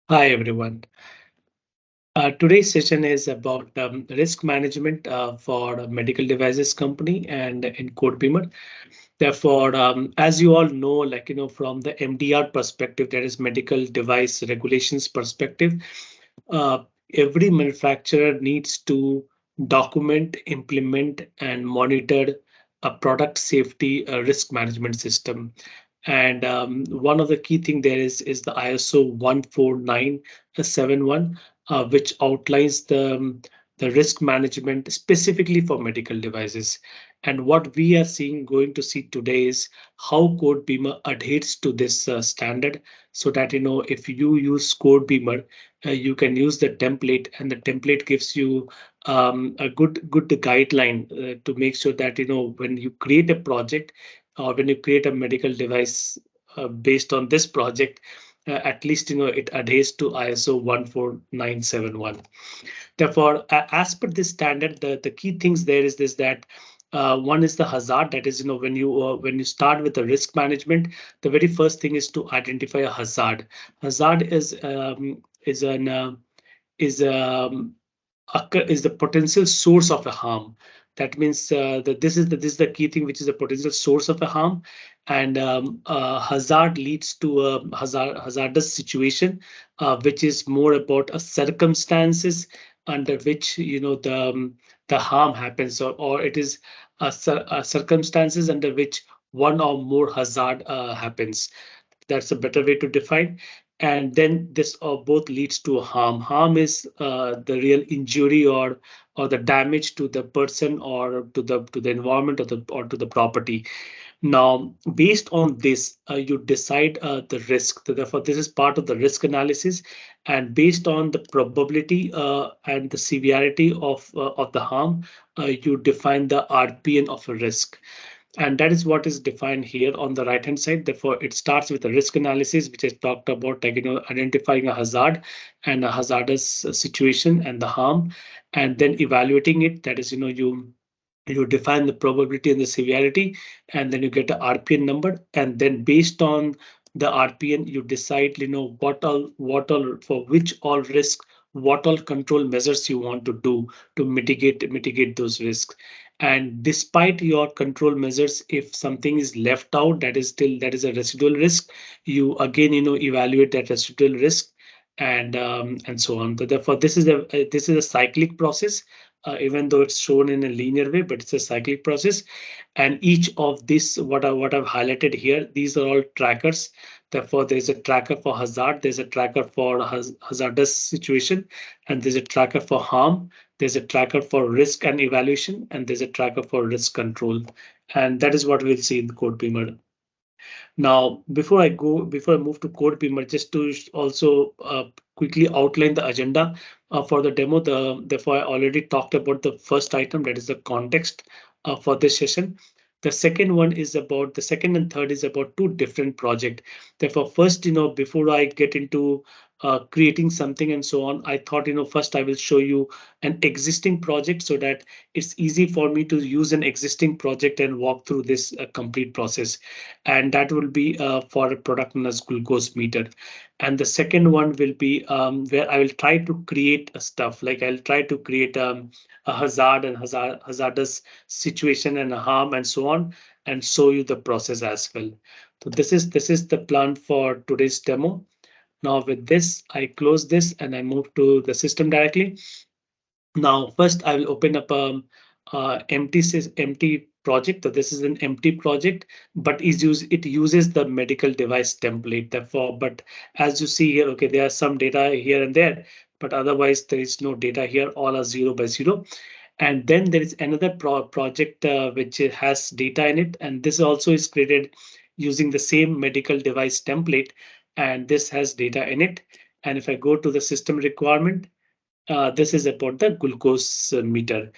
Hi everyone. Today's session is about risk management for a medical devices company and in Codebeamer. Therefore, as you all know, from the MDR perspective, that is medical device regulations perspective, uh, every manufacturer needs to document, implement, and monitor a product safety risk management system. And one of the key thing there is the ISO 14971, which outlines the risk management specifically for medical devices. And what we are going to see today is how Codebeamer adheres to this standard, so that if you use Codebeamer, you can use the template, and the template gives you a good guideline to make sure that when you create a project or when you create a medical device based on this project, at least it adheres to ISO 14971. Therefore, as per this standard, the key things there is this that one is the hazard. That is, when you start with the risk management, the very first thing is to identify a hazard. Hazard is an is is the potential source of a harm. That means that this is the key thing, which is the potential source of a harm, and hazard leads to a hazardous situation, which is more about a circumstances under which the harm happens, or it is a circumstances under which one or more hazard happens. That's a better way to define. And then this both leads to harm. Harm is the real injury or the damage to the person or to the environment or to the property. Now, based on this, you decide the risk. So therefore, this is part of the risk analysis, and based on the probability and the severity of the harm, you define the RPN of a risk. And that is what is defined here on the right hand side. Therefore, it starts with a risk analysis, which I talked about, identifying a hazard and a hazardous situation and the harm, and then evaluating it. That is, you define the probability and the severity, and then you get a RPN number, and then based on the RPN, you decide, what all for which all risk, what all control measures you want to do to mitigate those risks. And despite your control measures, if something is left out, that is a residual risk. You again, evaluate that residual risk, and so on. But therefore, this is a cyclic process, even though it's shown in a linear way, but it's a cyclic process. And each of this, what I've highlighted here, these are all trackers. Therefore, there's a tracker for hazard, there's a tracker for hazardous situation, and there's a tracker for harm, there's a tracker for risk and evaluation, and there's a tracker for risk control. And that is what we'll see in the Codebeamer. Now, before I move to Codebeamer, just to also quickly outline the agenda for the demo. Therefore, I already talked about the first item, that is the context for this session. The second and third is about two different projects. Therefore, first, before I get into creating something and so on, I thought, first I will show you an existing project so that it's easy for me to use an existing project and walk through this complete process. And that will be for a product known as glucose meter. And the second one will be where I will try to create a stuff, like I'll try to create a hazard and hazardous situation and a harm and so on, and show you the process as well. So this is the plan for today's demo. Now with this, I close this and I move to the system directly. Now, first I will open up empty project. So this is an empty project, but it uses the medical device template. Therefore, but as you see here, okay, there are some data here and there, but otherwise there is no data here. All are 0 by 0. And then there is another project which has data in it, and this also is created using the same medical device template, and this has data in it. And if I go to the system requirement, this is about the glucose meter,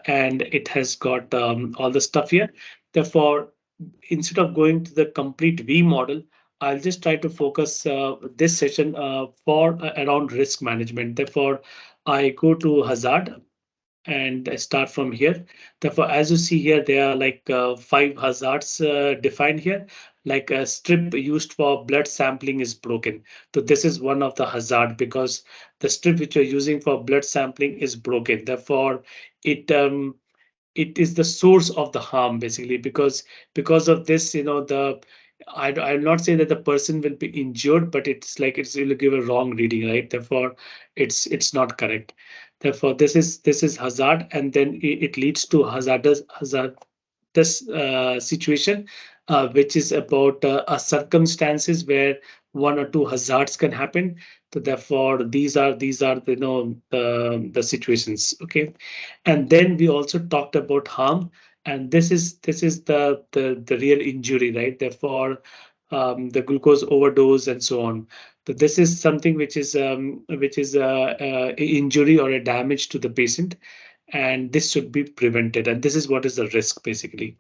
and it has got all the stuff here. Therefore, instead of going to the complete V model, I'll just try to focus this session for around risk management. Therefore, I go to hazard and I start from here. Therefore, as you see here, there are like 5 hazards defined here. like a strip used for blood sampling is broken. So this is one of the hazard, because the strip which you're using for blood sampling is broken. Therefore, it it is the source of the harm, basically, because of this, the I'll not say that the person will be injured, but it's like it's will give a wrong reading, right? Therefore, it's not correct. Therefore, this is hazard, and then it leads to hazardous situation, which is about a circumstances where one or two hazards can happen. So therefore, these are the situations. Okay, and then we also talked about harm, and this is the real injury, right? Therefore, the glucose overdose and so on. So this is something which is injury or a damage to the patient, and this should be prevented. And this is what is the risk, basically.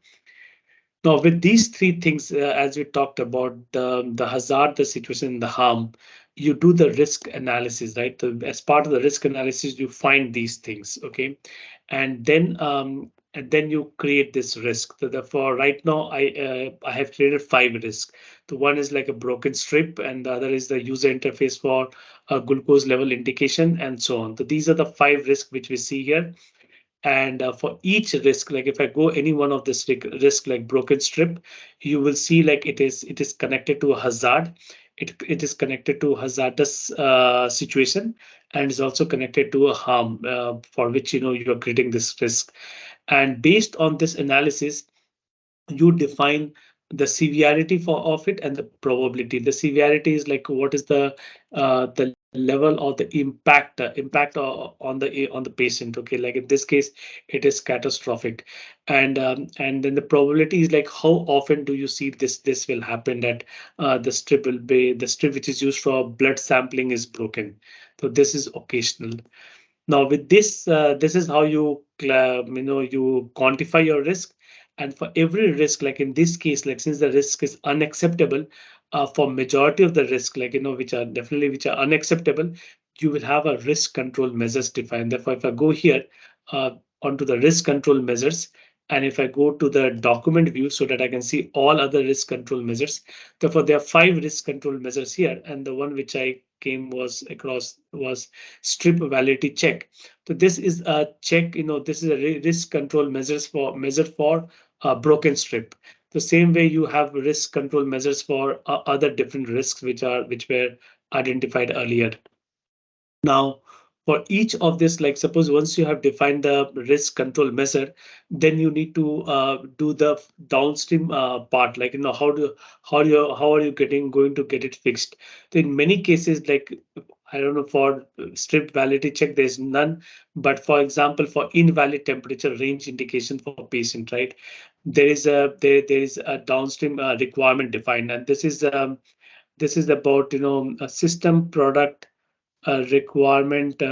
Now, with these three things, as we talked about, the hazard, the situation, the harm, you do the risk analysis, right? So as part of the risk analysis, you find these things, okay, and then you create this risk. So therefore, right now, I have created 5 risks. The one is like a broken strip, and the other is the user interface for glucose level indication, and so on. So these are the 5 risks which we see here. And for each risk, like if I go any one of this risk like broken strip, you will see like it is connected to a hazard. It is connected to hazardous situation, and is also connected to a harm for which you are creating this risk. And based on this analysis, you define the severity of it and the probability. The severity is like what is the level or the impact on the patient. Okay, like in this case, it is catastrophic, and then the probability is like how often do you see this will happen, that the strip which is used for blood sampling is broken. So this is occasional. Now with this, this is how you quantify your risk. And for every risk, like in this case, like since the risk is unacceptable, for majority of the risk, like which are unacceptable, you will have a risk control measures defined. Therefore, if I go here uh, onto the risk control measures, and if I go to the document view so that I can see all other risk control measures, therefore there are 5 risk control measures here, and the one which I came was across was strip validity check. So this is a check, this is a risk control measure for broken strip. The same way you have risk control measures for other different risks which were identified earlier. Now, for each of this, like suppose once you have defined the risk control measure, then you need to do the downstream part, like how are you going to get it fixed. So in many cases, like I don't know, for strip validity check, there's none. But for example, for invalid temperature range indication for patient, right? There is a downstream requirement defined, and this is about a system product requirement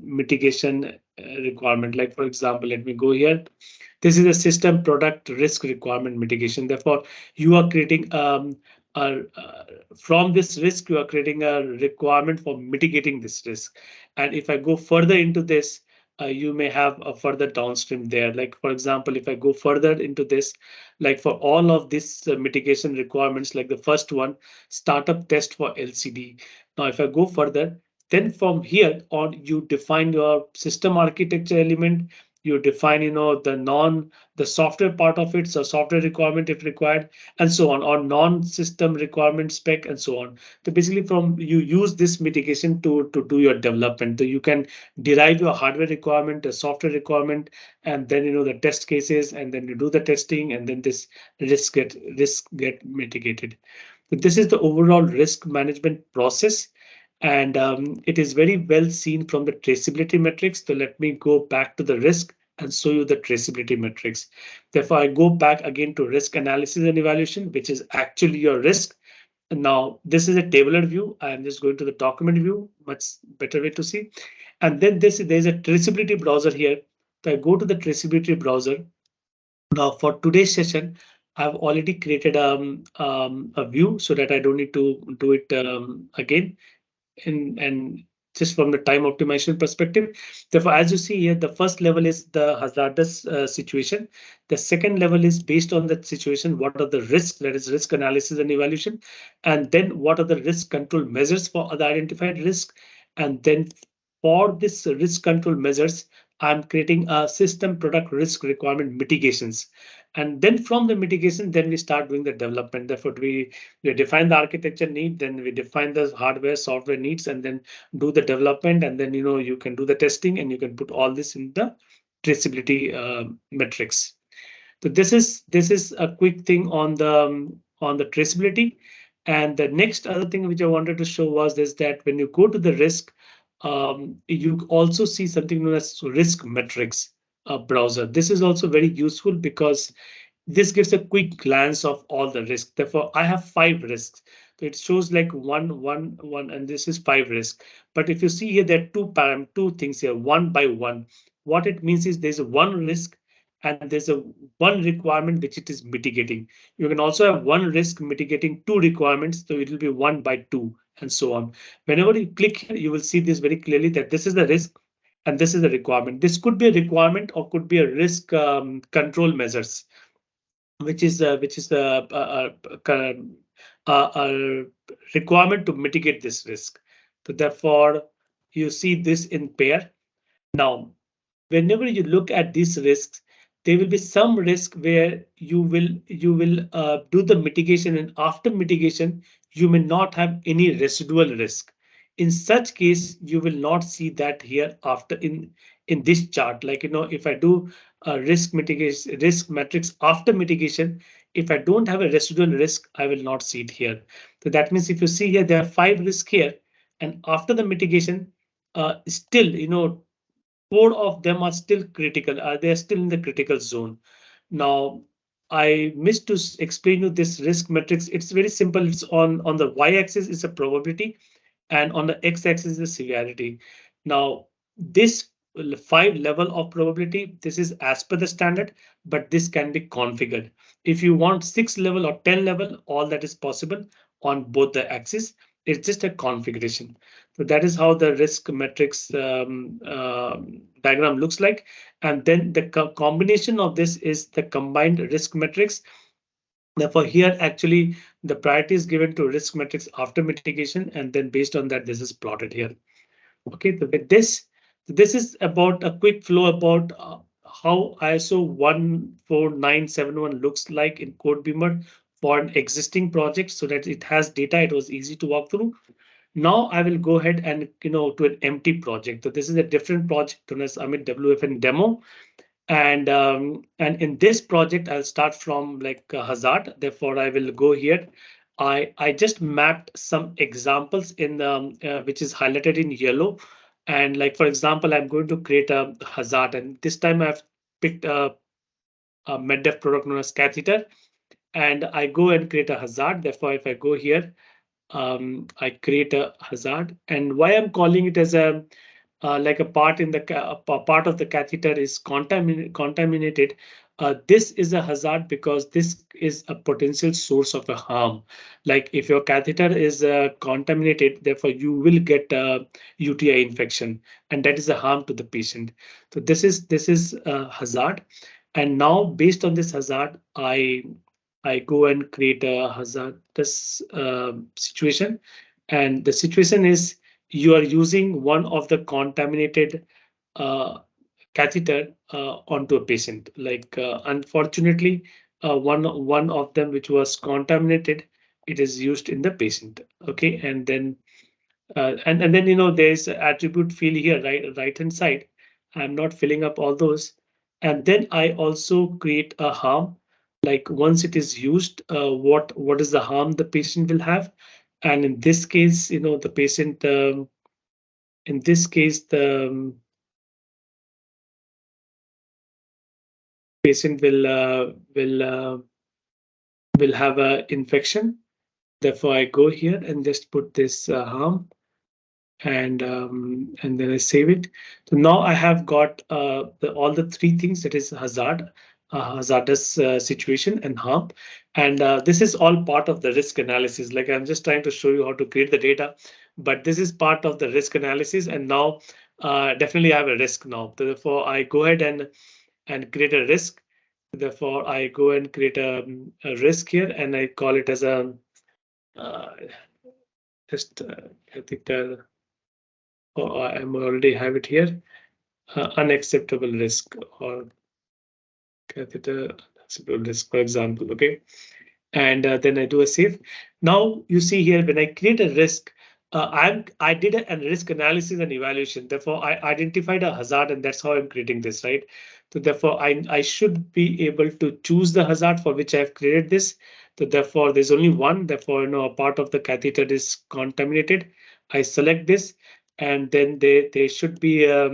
mitigation requirement. Like for example, let me go here. This is a system product risk requirement mitigation. Therefore, you are creating from this risk, you are creating a requirement for mitigating this risk. And if I go further into this, you may have a further downstream there. Like for example, if I go further into this, like for all of these mitigation requirements, like the first one, startup test for LCD. Now, if I go further, then from here on, you define your system architecture element. You define, the software part of it, so software requirement if required, and so on, or non-system requirement spec, and so on. So basically, from you use this mitigation to do your development. So you can derive your hardware requirement, a software requirement, and then the test cases, and then you do the testing, and then this risk get mitigated. So this is the overall risk management process. And it is very well seen from the traceability metrics. So let me go back to the risk and show you the traceability metrics. Therefore, I go back again to risk analysis and evaluation, which is actually your risk. And now this is a tabular view. I'm just going to the document view, much better way to see. And then there's a traceability browser here. So I go to the traceability browser. Now for today's session, I've already created a view so that I don't need to do it again. And just from the time optimization perspective. Therefore, as you see here, the first level is the hazardous situation. The second level is based on that situation, what are the risks, that is risk analysis and evaluation, and then what are the risk control measures for the identified risk. And then for this risk control measures, I'm creating a system product risk requirement mitigations. And then from the mitigation, then we start doing the development. Therefore, we define the architecture need, then we define the hardware, software needs, and then do the development. And then, you can do the testing and you can put all this in the traceability metrics. So this is a quick thing on the traceability. And the next other thing which I wanted to show was this, that when you go to the risk, you also see something known as risk metrics browser. This is also very useful because this gives a quick glance of all the risks. Therefore, I have 5 risks. So it shows like one, and this is 5 risks. But if you see here, there are two things here, one by one. What it means is there's a one risk and there's a one requirement which it is mitigating. You can also have one risk mitigating 2 requirements, so it will be 1 by 2 and so on. Whenever you click here, you will see this very clearly that this is the risk and this is the requirement. This could be a requirement or could be a risk control measures, which is a requirement to mitigate this risk. So therefore, you see this in pair. Now, whenever you look at these risks, there will be some risk where you will do the mitigation, and after mitigation, you may not have any residual risk. In such case, you will not see that here after in this chart. Like, if I do a risk matrix after mitigation, if I don't have a residual risk, I will not see it here. So that means if you see here, there are 5 risks here, and after the mitigation, still, 4 of them are still critical. They are still in the critical zone. Now, I missed to explain you this risk matrix. It's very simple. It's on the y-axis is a probability, and on the x-axis is the severity. Now, this 5 level of probability, this is as per the standard, but this can be configured. If you want 6 level or 10 level, all that is possible on both the axes. It's just a configuration. So that is how the risk matrix diagram looks like. And then the combination of this is the combined risk matrix. Therefore, here actually the priority is given to risk matrix after mitigation, and then based on that, this is plotted here. Okay, so with this is about a quick flow about how ISO 14971 looks like in Codebeamer for an existing project, so that it has data. It was easy to walk through. Now I will go ahead and to an empty project. So this is a different project known as Amit WFN demo. And in this project, I'll start from like hazard. Therefore, I will go here. I just mapped some examples in which is highlighted in yellow. And like, for example, I'm going to create a hazard, and this time I've picked a MedDev product known as catheter, and I go and create a hazard. Therefore, if I go here, I create a hazard, and why I'm calling it as a like a part in the part of the catheter is contaminated. This is a hazard because this is a potential source of a harm. Like if your catheter is contaminated, therefore you will get a UTI infection, and that is a harm to the patient. So this is a hazard, and now based on this hazard, I go and create a hazardous situation, and the situation is you are using one of the contaminated catheter onto a patient. Like unfortunately, one of them which was contaminated, it is used in the patient. Okay, and then and then there's attribute field here, right hand side. I'm not filling up all those, and then I also create a harm. Like once it is used, what is the harm the patient will have? And in this case, the patient. In this case, the patient will have an infection. Therefore, I go here and just put this harm, and then I save it. So now I have got all the 3 things, that is hazard, hazardous situation, and harm. And this is all part of the risk analysis. Like I'm just trying to show you how to create the data. but this is part of the risk analysis. And now definitely I have a risk now. Therefore, I go ahead and create a risk. Therefore, I go and create a risk here, and I call it as a uh, just I think oh, I already have it here. Unacceptable risk or catheter unacceptable risk, for example. Okay, and then I do a save. Now you see here when I create a risk, I did a risk analysis and evaluation. Therefore, I identified a hazard, and that's how I'm creating this, right? So therefore, I should be able to choose the hazard for which I've created this. So therefore, there's only one. Therefore, a part of the catheter is contaminated. I select this, and then there should be a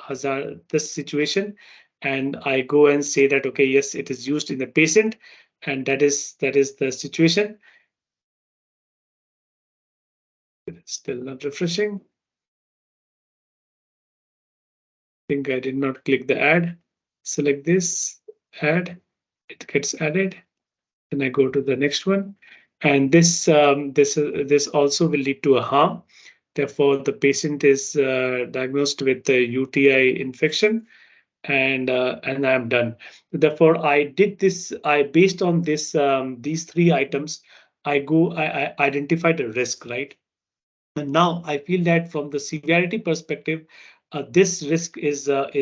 hazard this situation, and I go and say that okay, yes, it is used in the patient, and that is the situation. It's still not refreshing. I think I did not click the add. Select this, add, it gets added. Then I go to the next one, and this also will lead to a harm. Therefore, the patient is diagnosed with the UTI infection, and I'm done. Therefore, I did this. I based on this these three items, I identified a risk, right? And now I feel that from the severity perspective, this risk is very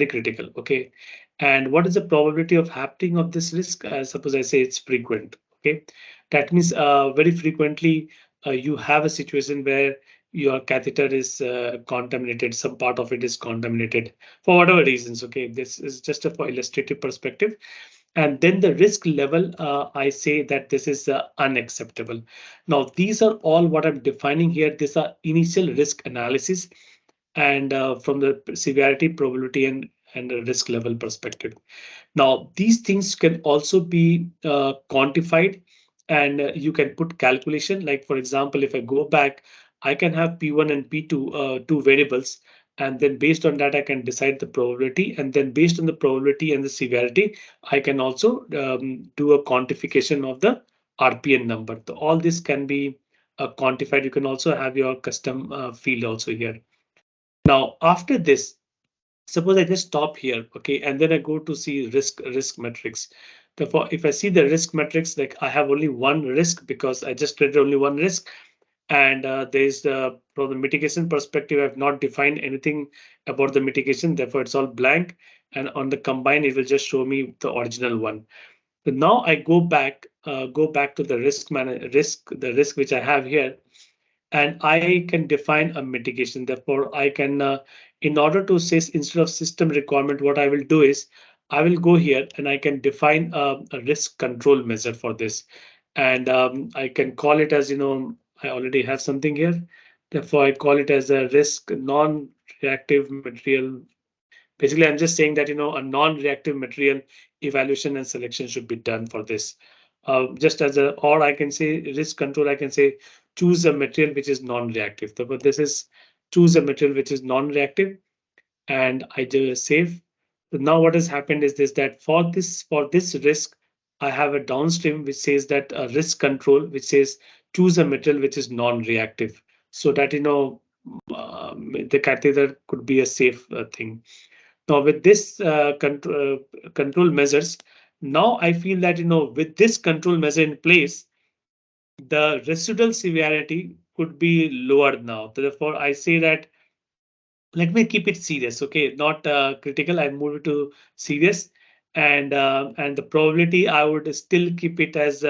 critical. Okay, and what is the probability of happening of this risk? Suppose I say it's frequent. Okay, that means very frequently you have a situation where your catheter is contaminated. Some part of it is contaminated for whatever reasons. Okay, this is just a for illustrative perspective. And then the risk level, I say that this is unacceptable. Now, these are all what I'm defining here. These are initial risk analysis and from the severity, probability, and the risk level perspective. Now, these things can also be quantified, and you can put calculation. Like, for example, if I go back, I can have P1 and P2, two variables, and then based on that, I can decide the probability. And then based on the probability and the severity, I can also do a quantification of the RPN number. So all this can be quantified. You can also have your custom field also here. Now, after this, suppose I just stop here, okay, and then I go to see risk metrics. Therefore, if I see the risk metrics, like I have only one risk because I just created only one risk, and there's from the mitigation perspective, I've not defined anything about the mitigation. Therefore, it's all blank, and on the combine, it will just show me the original one. So now I go back to the the risk which I have here, and I can define a mitigation. Therefore, I can, in order to say instead of system requirement, what I will do is I will go here and I can define a risk control measure for this. And I can call it as, I already have something here. Therefore, I call it as a risk non-reactive material. Basically, I'm just saying that, a non-reactive material evaluation and selection should be done for this. Just as a, or I can say risk control, I can say choose a material which is non-reactive. But this is choose a material which is non-reactive, and I just save. So now what has happened is this, that for this risk, I have a downstream which says that risk control, which says choose a material which is non-reactive, so that the catheter could be a safe thing. Now with this control measures, now I feel that with this control measure in place, the residual severity could be lowered now. Therefore, I say that let me keep it serious, okay, not critical. I move it to serious, and the probability I would still keep it as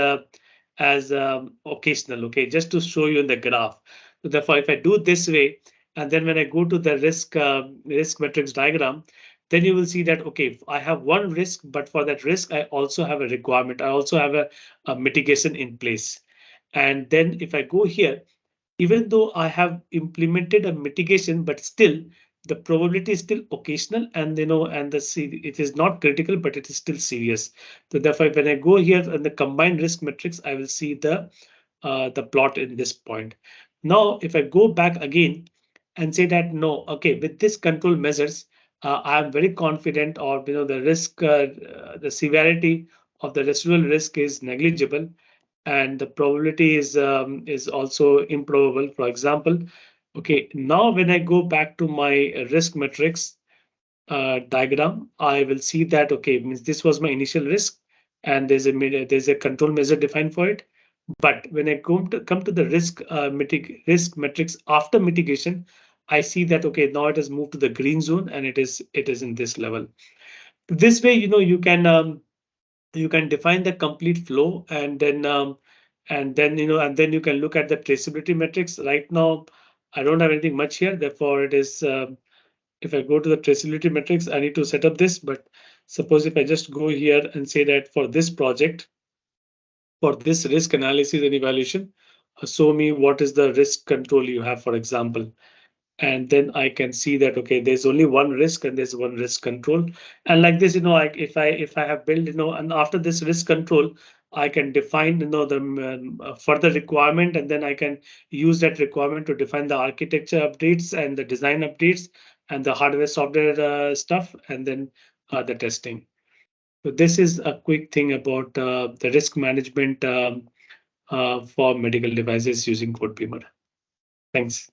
occasional, okay, just to show you in the graph. So therefore, if I do this way, and then when I go to the risk matrix diagram, then you will see that okay, I have one risk, but for that risk, I also have a requirement. I also have a mitigation in place. And then if I go here, even though I have implemented a mitigation, but still the probability is still occasional, and and it is not critical, but it is still serious. So therefore, when I go here in the combined risk matrix, I will see the plot in this point. Now, if I go back again and say that no, okay, with this control measures, I am very confident, or the risk, the severity of the residual risk is negligible, and the probability is also improbable. For example, okay, now when I go back to my risk matrix diagram, I will see that okay, means this was my initial risk, and there's a control measure defined for it. But when I come to the risk matrix after mitigation, I see that okay, now it has moved to the green zone and it is in this level. This way, you can define the complete flow, and then you can look at the traceability metrics. Right now, I don't have anything much here, therefore it is. If I go to the traceability metrics, I need to set up this. But suppose if I just go here and say that for this project, for this risk analysis and evaluation, show me what is the risk control you have, for example. And then I can see that okay, there's only one risk and there's one risk control. And like this, if I have built, and after this risk control, I can define, the further requirement, and then I can use that requirement to define the architecture updates and the design updates and the hardware software stuff, and then the testing. So this is a quick thing about the risk management for medical devices using CodeBeamer. Thanks.